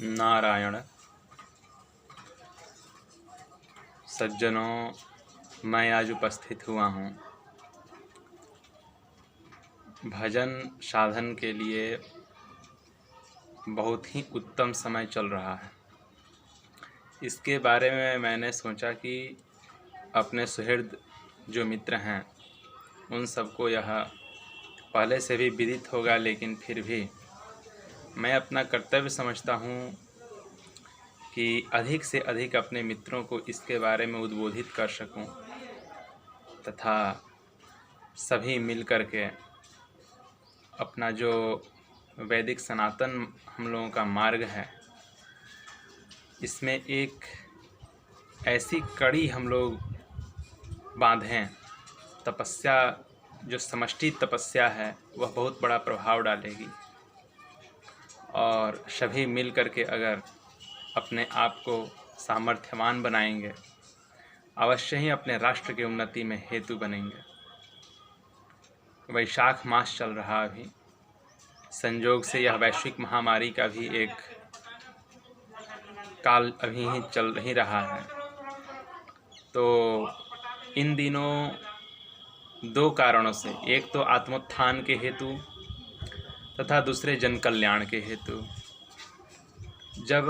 नारायण। सज्जनों, मैं आज उपस्थित हुआ हूँ भजन साधन के लिए। बहुत ही उत्तम समय चल रहा है। इसके बारे में मैंने सोचा कि अपने सुहृद जो मित्र हैं उन सबको यह पहले से भी विदित होगा, लेकिन फिर भी मैं अपना कर्तव्य समझता हूँ कि अधिक से अधिक अपने मित्रों को इसके बारे में उद्बोधित कर सकूं तथा सभी मिल कर के अपना जो वैदिक सनातन हम लोगों का मार्ग है, इसमें एक ऐसी कड़ी हम लोग बांधें। तपस्या, जो समष्टि तपस्या है, वह बहुत बड़ा प्रभाव डालेगी और सभी मिल कर के अगर अपने आप को सामर्थ्यवान बनाएंगे, अवश्य ही अपने राष्ट्र की उन्नति में हेतु बनेंगे। वैशाख मास चल रहा अभी, संयोग से यह वैश्विक महामारी का भी एक काल अभी ही चल ही रहा है। तो इन दिनों दो कारणों से, एक तो आत्मोत्थान के हेतु तथा दूसरे जन कल्याण के हेतु, जब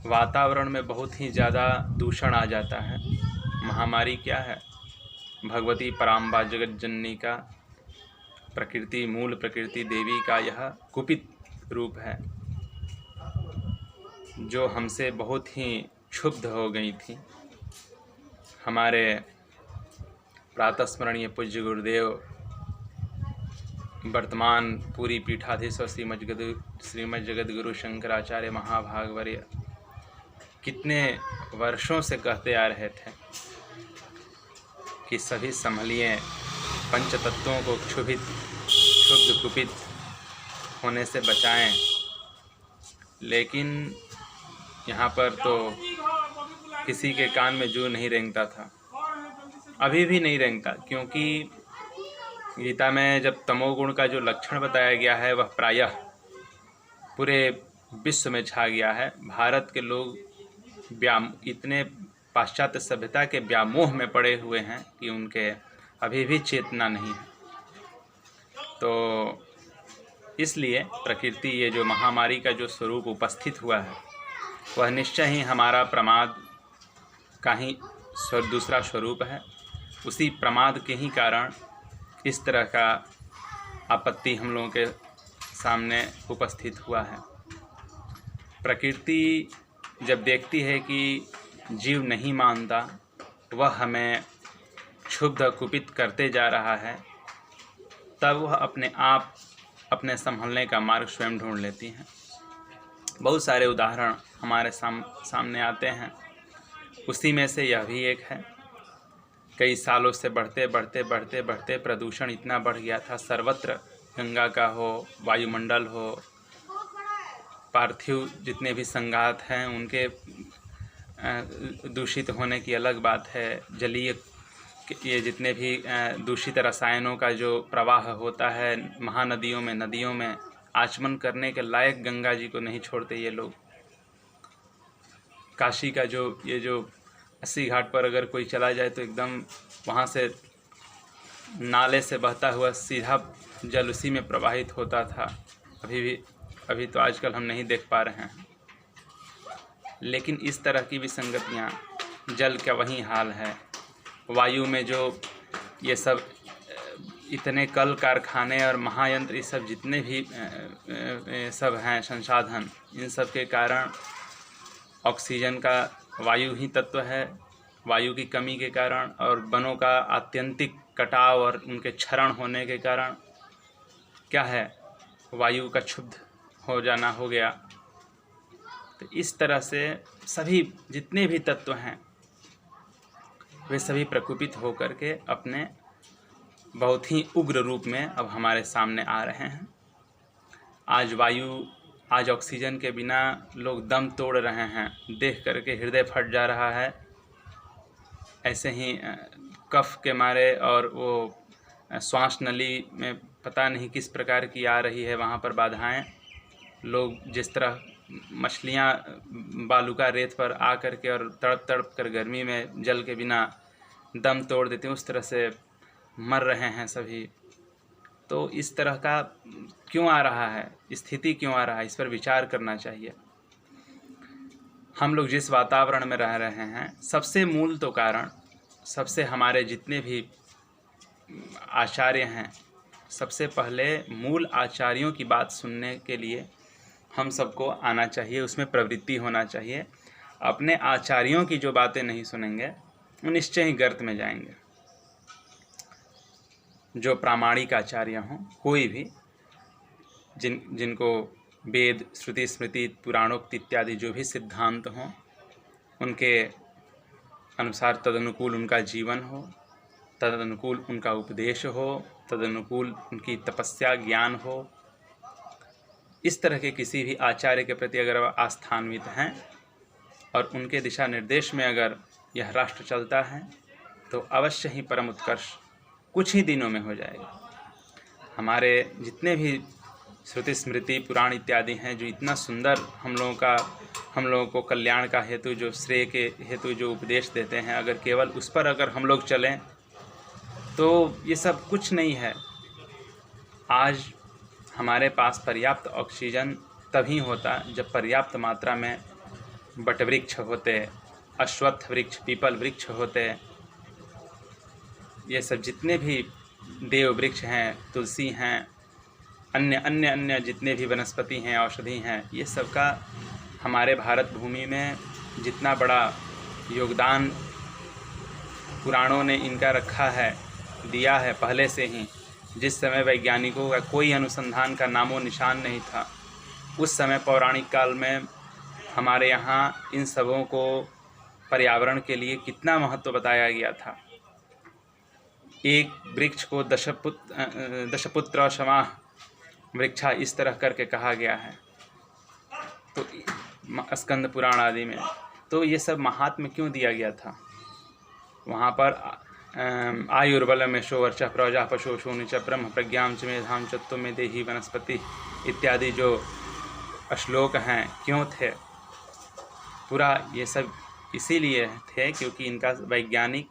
वातावरण में बहुत ही ज़्यादा दूषण आ जाता है, महामारी क्या है, भगवती पराम्बा जगत जननी का, प्रकृति मूल प्रकृति देवी का यह कुपित रूप है, जो हमसे बहुत ही क्षुब्ध हो गई थी। हमारे प्रातस्मरणीय पूज्य गुरुदेव, वर्तमान पूरी पीठाधीश्वर श्रीमद् जगत गुरु शंकराचार्य महाभागवर्य कितने वर्षों से कहते आ रहे थे कि सभी संभलिए, पंच तत्वों को क्षुब्ध कुपित होने से बचाएं। लेकिन यहाँ पर तो किसी के कान में जू नहीं रेंगता था, अभी भी नहीं रेंगता, क्योंकि गीता में जब तमोगुण का जो लक्षण बताया गया है वह प्रायः पूरे विश्व में छा गया है। भारत के लोग इतने पाश्चात्य सभ्यता के व्यामोह में पड़े हुए हैं कि उनके अभी भी चेतना नहीं है। तो इसलिए प्रकृति, ये जो महामारी का जो स्वरूप उपस्थित हुआ है, वह निश्चय ही हमारा प्रमाद का ही दूसरा स्वरूप है। उसी प्रमाद के ही कारण इस तरह का आपत्ति हम लोगों के सामने उपस्थित हुआ है। प्रकृति जब देखती है कि जीव नहीं मानता, वह हमें क्षुब्ध कुपित करते जा रहा है, तब वह अपने आप अपने संभलने का मार्ग स्वयं ढूंढ लेती हैं। बहुत सारे उदाहरण हमारे सामने आते हैं, उसी में से यह भी एक है। कई सालों से बढ़ते प्रदूषण इतना बढ़ गया था, सर्वत्र, गंगा का हो, वायुमंडल हो, पार्थिव जितने भी संघात हैं उनके दूषित होने की अलग बात है। जलीय ये जितने भी दूषित रसायनों का जो प्रवाह होता है महानदियों में, नदियों में, आचमन करने के लायक गंगा जी को नहीं छोड़ते ये लोग। काशी का ये जो 80 घाट पर अगर कोई चला जाए तो एकदम वहाँ से नाले से बहता हुआ सीधा जल उसी में प्रवाहित होता था। अभी तो आजकल हम नहीं देख पा रहे हैं। लेकिन इस तरह की विसंगतियाँ, जल का वही हाल है। वायु में जो ये सब इतने कल कारखाने और महायंत्र, ये सब जितने भी सब हैं संसाधन, इन सब के कारण ऑक्सीजन का वायु ही तत्व है। वायु की कमी के कारण और वनों का आत्यंतिक कटाव और उनके क्षरण होने के कारण क्या है, वायु का क्षुब्ध हो जाना हो गया। तो इस तरह से सभी जितने भी तत्व हैं वे सभी प्रकुपित होकर के अपने बहुत ही उग्र रूप में अब हमारे सामने आ रहे हैं। आज ऑक्सीजन के बिना लोग दम तोड़ रहे हैं, देख करके हृदय फट जा रहा है। ऐसे ही कफ के मारे और वो श्वास नली में पता नहीं किस प्रकार की आ रही है वहाँ पर बाधाएं। लोग जिस तरह मछलियाँ बालू का रेत पर आ कर के और तड़प तड़प कर गर्मी में जल के बिना दम तोड़ देते हैं, उस तरह से मर रहे हैं सभी। तो इस तरह का क्यों आ रहा है, स्थिति क्यों आ रहा है, इस पर विचार करना चाहिए। हम लोग जिस वातावरण में रह रहे हैं, सबसे मूल तो कारण, सबसे हमारे जितने भी आचार्य हैं, सबसे पहले मूल आचार्यों की बात सुनने के लिए हम सबको आना चाहिए, उसमें प्रवृत्ति होना चाहिए। अपने आचार्यों की जो बातें नहीं सुनेंगे वो निश्चय ही गर्त में जाएंगे। जो प्रामाणिक आचार्य हों, कोई भी, जिनको वेद, श्रुति, स्मृति, पुराणोक्त इत्यादि जो भी सिद्धांत हों, उनके अनुसार तदनुकूल उनका जीवन हो, तदनुकूल उनका उपदेश हो, तदनुकूल उनकी तपस्या ज्ञान हो, इस तरह के किसी भी आचार्य के प्रति अगर वह आस्थान्वित हैं और उनके दिशा निर्देश में अगर यह राष्ट्र चलता है तो अवश्य ही परम उत्कर्ष कुछ ही दिनों में हो जाएगा। हमारे जितने भी श्रुति, स्मृति, पुराण इत्यादि हैं, जो इतना सुंदर हम लोगों को कल्याण का हेतु, जो श्रेय के हेतु जो उपदेश देते हैं, अगर केवल उस पर अगर हम लोग चलें तो ये सब कुछ नहीं है। आज हमारे पास पर्याप्त ऑक्सीजन तभी होता जब पर्याप्त मात्रा में बटवृक्ष होते, अश्वत्थ वृक्ष, पीपल वृक्ष होते, ये सब जितने भी देव वृक्ष हैं, तुलसी हैं, अन्य जितने भी वनस्पति हैं, औषधि हैं, ये सब का हमारे भारत भूमि में जितना बड़ा योगदान पुराणों ने इनका रखा है, दिया है पहले से ही। जिस समय वैज्ञानिकों का कोई अनुसंधान का नामो निशान नहीं था, उस समय पौराणिक काल में हमारे यहाँ इन सबों को पर्यावरण के लिए कितना महत्व बताया गया था। एक वृक्ष को दशपुत्र समाह वृक्षा, इस तरह करके कहा गया है तो स्कंद पुराण आदि में। तो ये सब महात्म्य क्यों दिया गया था? वहाँ पर आयुर्बलम यशो वर्चः प्रजा पशु शून्य च ब्रह्म प्रज्ञां च मेधां च त्वमेव देहि वनस्पति इत्यादि जो श्लोक हैं, क्यों थे? पूरा ये सब इसीलिए थे क्योंकि इनका वैज्ञानिक,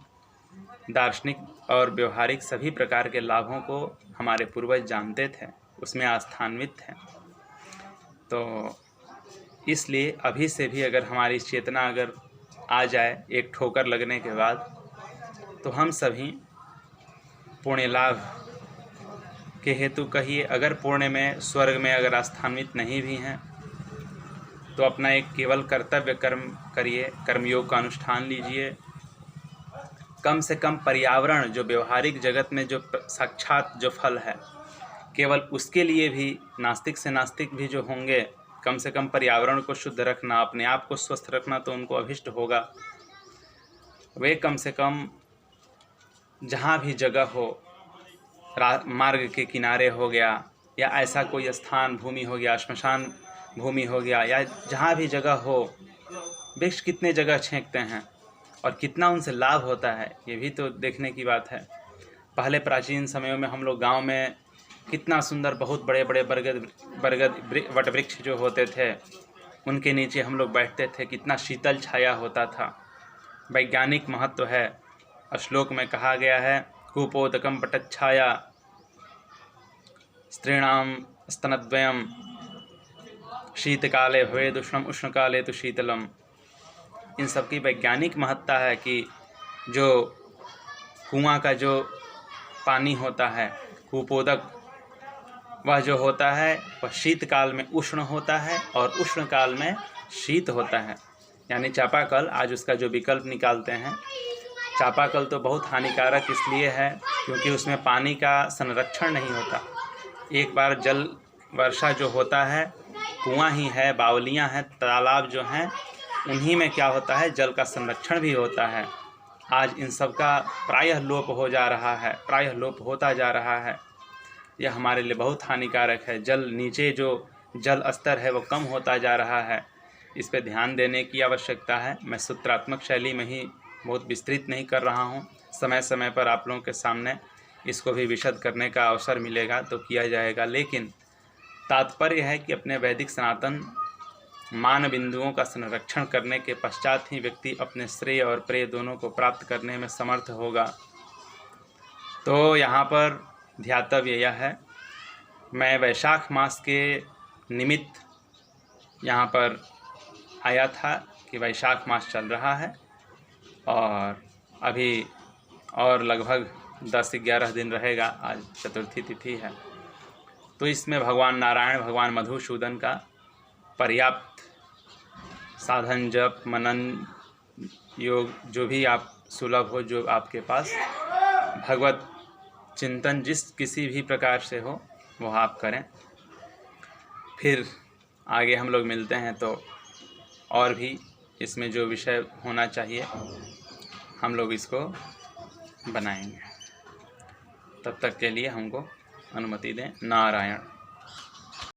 दार्शनिक और व्यवहारिक सभी प्रकार के लाभों को हमारे पूर्वज जानते थे, उसमें आस्थान्वित थे। तो इसलिए अभी से भी अगर हमारी चेतना अगर आ जाए एक ठोकर लगने के बाद, तो हम सभी पुण्य लाभ के हेतु कहिए, अगर पुण्य में, स्वर्ग में अगर आस्थान्वित नहीं भी हैं तो अपना एक केवल कर्तव्य कर्म करिए, कर्मयोग का अनुष्ठान लीजिए। कम से कम पर्यावरण, जो व्यवहारिक जगत में जो साक्षात जो फल है, केवल उसके लिए भी नास्तिक से नास्तिक भी जो होंगे, कम से कम पर्यावरण को शुद्ध रखना, अपने आप को स्वस्थ रखना तो उनको अभिष्ट होगा। वे कम से कम जहाँ भी जगह हो, मार्ग के किनारे हो गया या ऐसा कोई स्थान भूमि हो गया, श्मशान भूमि हो गया, या जहाँ भी जगह हो, वृक्ष कितने जगह छेंकते हैं और कितना उनसे लाभ होता है, ये भी तो देखने की बात है। पहले प्राचीन समयों में हम लोग गांव में कितना सुंदर बहुत बड़े बड़े बरगद वट वृक्ष जो होते थे, उनके नीचे हम लोग बैठते थे, कितना शीतल छाया होता था। वैज्ञानिक महत्व है। श्लोक में कहा गया है, कूपोदकम पटच्छाया स्त्रीणाम स्तनद्वयम शीतकाले भवेद उष्णम उष्णकाले तो शीतलम। इन सब की वैज्ञानिक महत्ता है कि जो कुआं का जो पानी होता है, कूपोदक, वह जो होता है वह शीतकाल में उष्ण होता है और उष्ण काल में शीत होता है। यानी चापाकल, आज उसका जो विकल्प निकालते हैं, चापाकल तो बहुत हानिकारक इसलिए है क्योंकि उसमें पानी का संरक्षण नहीं होता। एक बार जल वर्षा जो होता है, कुआं ही है, बावलियां हैं, तालाब जो हैं, उन्हीं में क्या होता है, जल का संरक्षण भी होता है। आज इन सब का प्रायः लोप हो जा रहा है, प्रायः लोप होता जा रहा है। यह हमारे लिए बहुत हानिकारक है। जल नीचे जो जल स्तर है वो कम होता जा रहा है, इस पर ध्यान देने की आवश्यकता है। मैं सूत्रात्मक शैली में ही बहुत विस्तृत नहीं कर रहा हूँ, समय समय पर आप लोगों के सामने इसको भी विशद करने का अवसर मिलेगा तो किया जाएगा। लेकिन तात्पर्य है कि अपने वैदिक सनातन मान बिंदुओं का संरक्षण करने के पश्चात ही व्यक्ति अपने श्रेय और प्रेय दोनों को प्राप्त करने में समर्थ होगा। तो यहाँ पर ध्यातव्य यह है, मैं वैशाख मास के निमित्त यहाँ पर आया था कि वैशाख मास चल रहा है और अभी और लगभग 10-11 दिन रहेगा। आज चतुर्थी तिथि है, तो इसमें भगवान नारायण, भगवान मधुसूदन का पर्याप्त साधन, जप, मनन, योग, जो भी आप सुलभ हो, जो आपके पास भगवत चिंतन जिस किसी भी प्रकार से हो वो आप करें। फिर आगे हम लोग मिलते हैं तो और भी इसमें जो विषय होना चाहिए हम लोग इसको बनाएंगे। तब तक के लिए हमको अनुमति दें। नारायण।